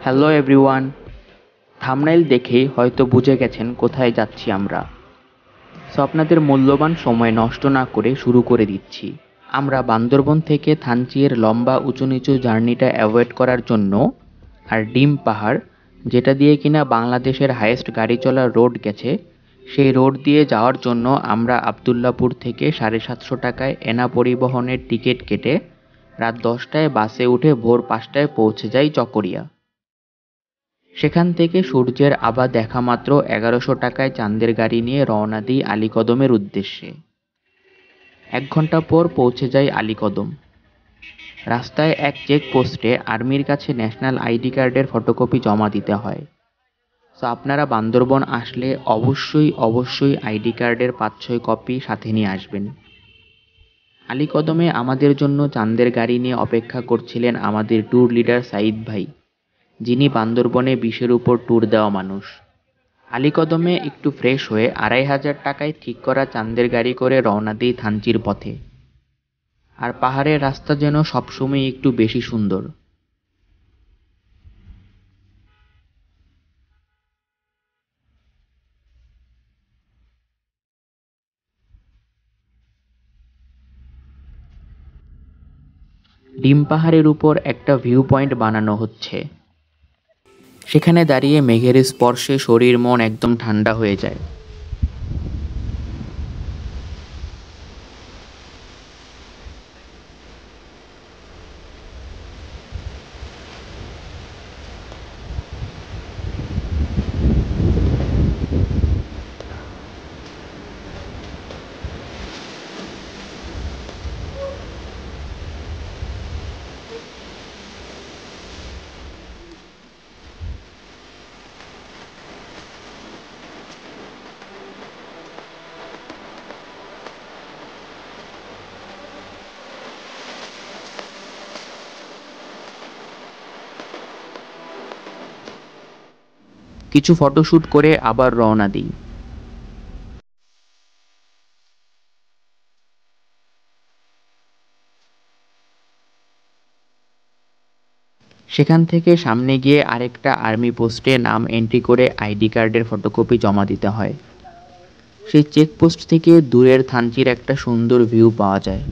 Hello everyone. Thumbnail দেখেই হয়তো বুঝে গেছেন কোথায় যাচ্ছি আমরা। সো আপনাদের মূল্যবান সময় নষ্ট না করে শুরু করে দিচ্ছি। আমরা বান্দরবন থেকে থানচির লম্বা উঁচু নিচু জার্নিটা অ্যাভয়েড করার জন্য আর ডিম পাহাড়, যেটা দিয়ে কিনা বাংলাদেশের হাইয়েস্ট গাড়ি চলার রোড গেছে, সেই রোড দিয়ে যাওয়ার জন্য আমরা আবদুল্লাপুর থেকে 750 টাকায় এনা পরিবহনের টিকিট কেটে রাত 10টায় বাসে উঠে ভোর 5টায় পৌঁছে যাই চকরিয়া। সেখান থেকে সূর্যের আভা দেখা মাত্র 1100 টাকায় চাঁদের গাড়ি নিয়ে রওনা দিই আলীকদমের উদ্দেশ্যে। 1 ঘন্টা পর পৌঁছে যাই আলীকদম। রাস্তায় এক চেকপোস্টে আর্মির কাছে ন্যাশনাল আইডি কার্ডের ফটোকপি জমা দিতে হয়। সো আপনারা বান্দরবন আসলে অবশ্যই আইডি কার্ডের 5-6 কপি সাথে নিয়ে আসবেন। আলীকদমে আমাদের জন্য চাঁদের গাড়ি নিয়ে অপেক্ষা করছিলেন আমাদের ট্যুর লিডার সাঈদ ভাই, যিনি বান্দরবনে 20-এর উপর ট্যুর দেওয়া মানুষ। আলীকদমে একটু ফ্রেশ হয়ে 2500 টাকায় ঠিক করা চাঁদের গাড়ি করে রওনা দিই থানচির পথে। আর পাহাড়ের রাস্তা যেন সবসময় একটু বেশি সুন্দর। ডিম পাহাড়ের উপর একটা ভিউ পয়েন্ট বানানো হচ্ছে। সেখানে দাঁড়িয়ে মেঘের স্পর্শে শরীর মন একদম ঠান্ডা হয়ে যায়। কিছু ফটোশ্যুট করে আবার রওনা দিই। সেখান থেকে সামনে গিয়ে আরেকটা আর্মি পোস্টে নাম এন্ট্রি করে আইডি কার্ডের ফটোকপি জমা দিতে হয়। সেই চেকপোস্ট থেকে দূরের থানচির একটা সুন্দর ভিউ পাওয়া যায়।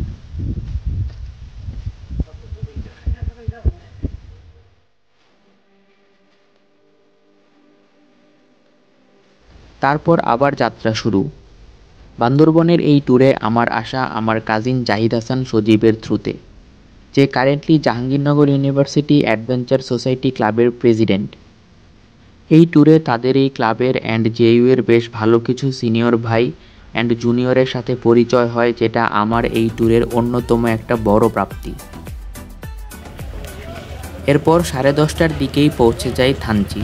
তারপর আবার যাত্রা শুরু। বান্দরবনের এই ট্যুরে আমার আসা আমার কাজিন জাহিদ হাসান সজীবের থ্রুতে, যে currently Jahangirnagar university adventure society ক্লাবের প্রেসিডেন্ট। এই ট্যুরে তাদের এই ক্লাবের অ্যান্ড জেইউ এর বেশ ভালো কিছু সিনিয়র ভাই অ্যান্ড জুনিয়রের সাথে পরিচয় হয়, যেটা আমার এই ট্যুরের অন্যতম একটা বড় প্রাপ্তি। এরপর 10:30টার দিকেই পৌঁছে যাই থানচি।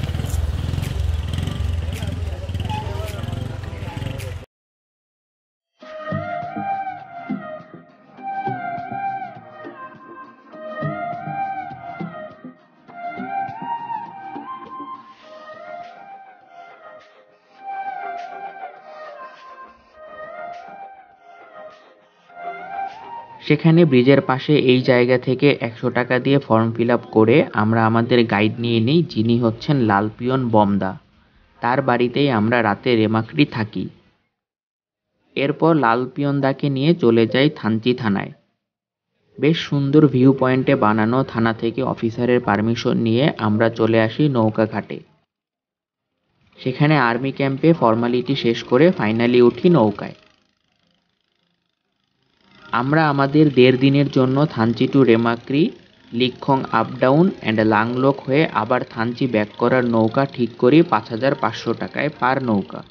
সেখানে ব্রিজের পাশে এই জায়গা থেকে 100 টাকা দিয়ে ফর্ম ফিল আপ করে আমরা আমাদের গাইড নিয়ে নিই, যিনি হচ্ছেন লালপিয়ন বমদা। তার বাড়িতেই আমরা রাতে রেমাক্রি থাকি। এরপর লালপিয়নদাকে নিয়ে চলে যাই থানচি থানায়। বেশ সুন্দর ভিউ পয়েন্টে বানানো থানা থেকে অফিসারের পারমিশন নিয়ে আমরা চলে আসি নৌকা ঘাটে। সেখানে আর্মি ক্যাম্পে ফর্মালিটি শেষ করে ফাইনালি উঠি নৌকায়। আমরা আমাদের 1.5 দিনের জন্য Thanchi to Remakri, Likhong up down and Langlok হয়ে আবার থানচি ব্যাক করার নৌকা ঠিক করি 5500 টাকায় পার নৌকা।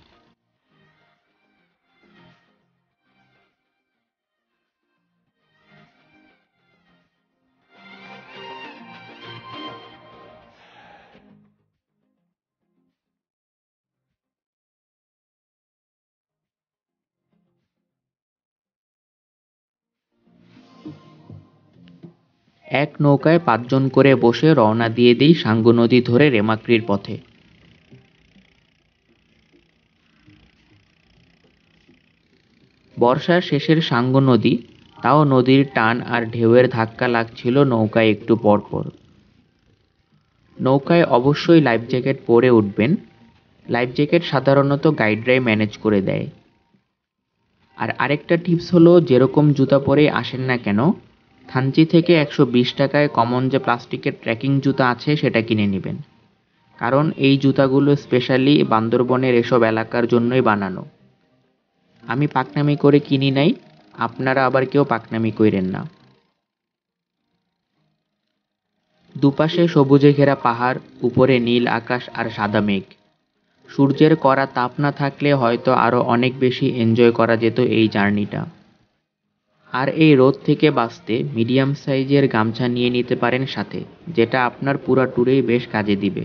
এক নৌকায় 5 জন করে বসে রওনা দিয়ে দিই সাঙ্গু নদী ধরে রেমাক্রির পথে। বর্ষার শেষের সাঙ্গু নদী, তাও নদীর টান আর ঢেউয়ের ধাক্কা লাগছিল নৌকায় একটু পরপর। নৌকায় অবশ্যই লাইফ জ্যাকেট পরে উঠবেন। লাইফ জ্যাকেট সাধারণত গাইডরাই ম্যানেজ করে দেয়। আর আরেকটা টিপস হলো, যেরকম জুতা পরেই আসেন না কেন, থানচি থেকে 120 টাকায় কমন যে প্লাস্টিকের ট্রেকিং জুতা আছে সেটা কিনে নেবেন। কারণ এই জুতাগুলো স্পেশালি বান্দরবনের এসব এলাকার জন্যই বানানো। আমি পাকনামি করে কিনি নাই, আপনারা আবার কেউ পাকনামি কইরেন না। দুপাশে সবুজে ঘেরা পাহাড়, উপরে নীল আকাশ আর সাদা মেঘ। সূর্যের কড়া তাপ না থাকলে হয়তো আরো অনেক বেশি এনজয় করা যেত এই জার্নিটা। আর এই রোদ থেকে বাঁচতে মিডিয়াম সাইজের গামছা নিয়ে নিতে পারেন সাথে, যেটা আপনার পুরা ট্যুরেই বেশ কাজে দিবে।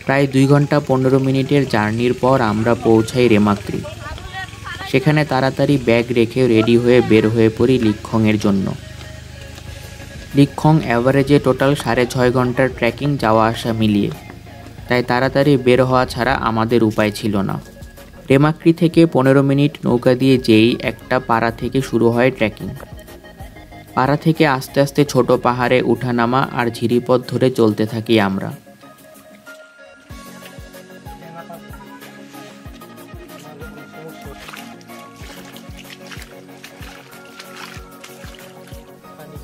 প্রায় 2 ঘন্টা 15 মিনিটের জার্নির পর আমরা পৌঁছাই রেমাক্রি। সেখানে তাড়াতাড়ি ব্যাগ রেখে রেডি হয়ে বের হয়ে পড়ি লিকখংয়ের জন্য। লিকখং অ্যাভারেজে টোটাল 6.5 ঘন্টার ট্রেকিং যাওয়া আসা মিলিয়ে, তাই তাড়াতাড়ি বের হওয়া ছাড়া আমাদের উপায় ছিল না। রেমাক্রি থেকে 15 মিনিট নৌকা দিয়ে যেই একটা পাড়া থেকে শুরু হয় ট্রেকিং। পাড়া থেকে আস্তে আস্তে ছোট পাহাড়ে উঠানামা আর ঝিরিপথ ধরে চলতে থাকি আমরা।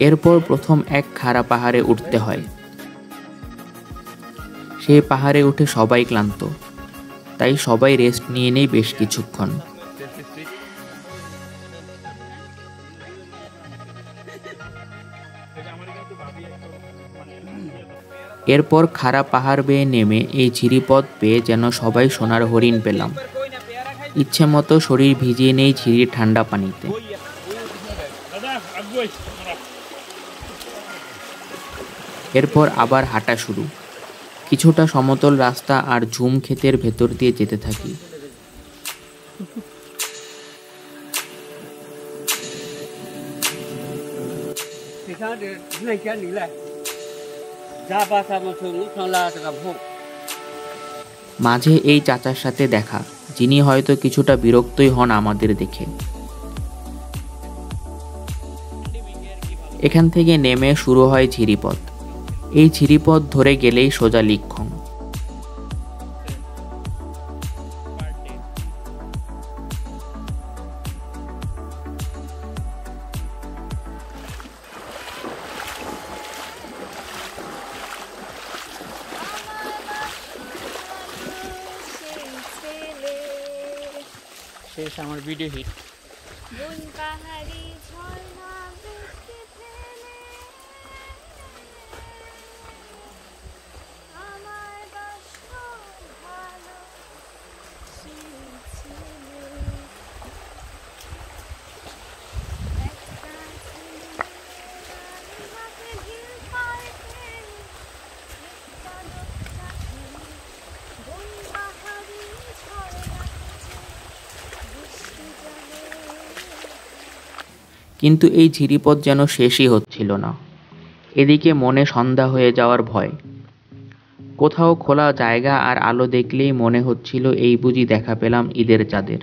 এরপর প্রথম এক খাড়া পাহাড়ে উঠতে হয়। সেই পাহাড়ে উঠে সবাই ক্লান্ত, তাই সবাই রেস্ট নিয়ে নেই বেশ কিছুক্ষণ। এরপর খাড়া পাহাড় বেয়ে নেমে এই ঝিরিপথ পেয়ে যেন সবাই সোনার হরিণ পেলাম। ইচ্ছে মতো শরীর ভিজিয়ে নেই ঝিরির ঠান্ডা পানিতে। এরপর আবার হাঁটা শুরু। কিছুটা সমতল রাস্তা আর ঝুম ক্ষেতের ভেতর দিয়ে যেতে থাকি। মাঝে এই চাচার সাথে দেখা, যিনি হয়তো কিছুটা বিরক্তই হন আমাদের দেখে। এখান থেকে নেমে শুরু হয় ঝিরিপথ। এই ঝিরিপথ ধরে গেলেই সোজা লিক্ষং। শেষ আমার ভিডিও হিট। বন পাহাড়ি ঝর্ণা দেখতে ফেলে আমার বাসো ভালো সেই ছেলে একটা ছেলে রানীমাকে ঢিল পাড়তে একটা লোকটা খেলে বন পাহাড়ি ঝর্ণা বৃষ্টি জলে। কিন্তু এই ঝিরিপথ যেন শেষই হচ্ছিল না। এদিকে মনে সন্ধ্যা হয়ে যাওয়ার ভয়। কোথাও খোলা জায়গা আর আলো দেখলেই মনে হচ্ছিল এই বুঝি দেখা পেলাম ঈদের চাঁদের।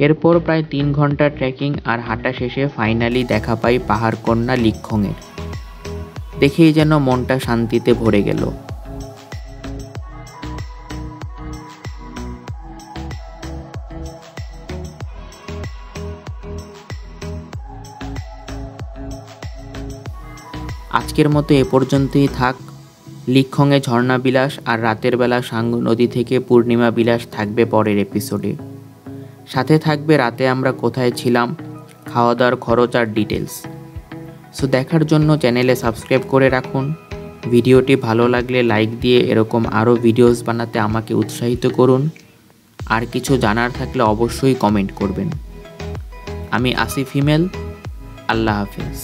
এরপর প্রায় ৩ ঘন্টা ট্রেকিং আর হাঁটা শেষে ফাইনালি দেখা পাই পাহাড়কন্যা লিক্ষংয়ের। দেখেই যেন মনটা শান্তিতে ভরে গেল। আজকের মতো এ পর্যন্তই থাক। লিক্ষংয়ে ঝর্ণা বিলাস আর রাতের বেলা সাঙ্গু নদী থেকে পূর্ণিমা বিলাস থাকবে পরের এপিসোডে। সাথে থাকবে রাতে আমরা কোথায় ছিলাম, খাওয়া দাওয়ার খরচ আর ডিটেলস। সো দেখার জন্য চ্যানেলে সাবস্ক্রাইব করে রাখুন। ভিডিওটি ভালো লাগলে লাইক দিয়ে এরকম আরও ভিডিওস বানাতে আমাকে উৎসাহিত করুন। আর কিছু জানার থাকলে অবশ্যই কমেন্ট করবেন। আমি আসিফ হিমেল। আল্লাহ হাফেজ।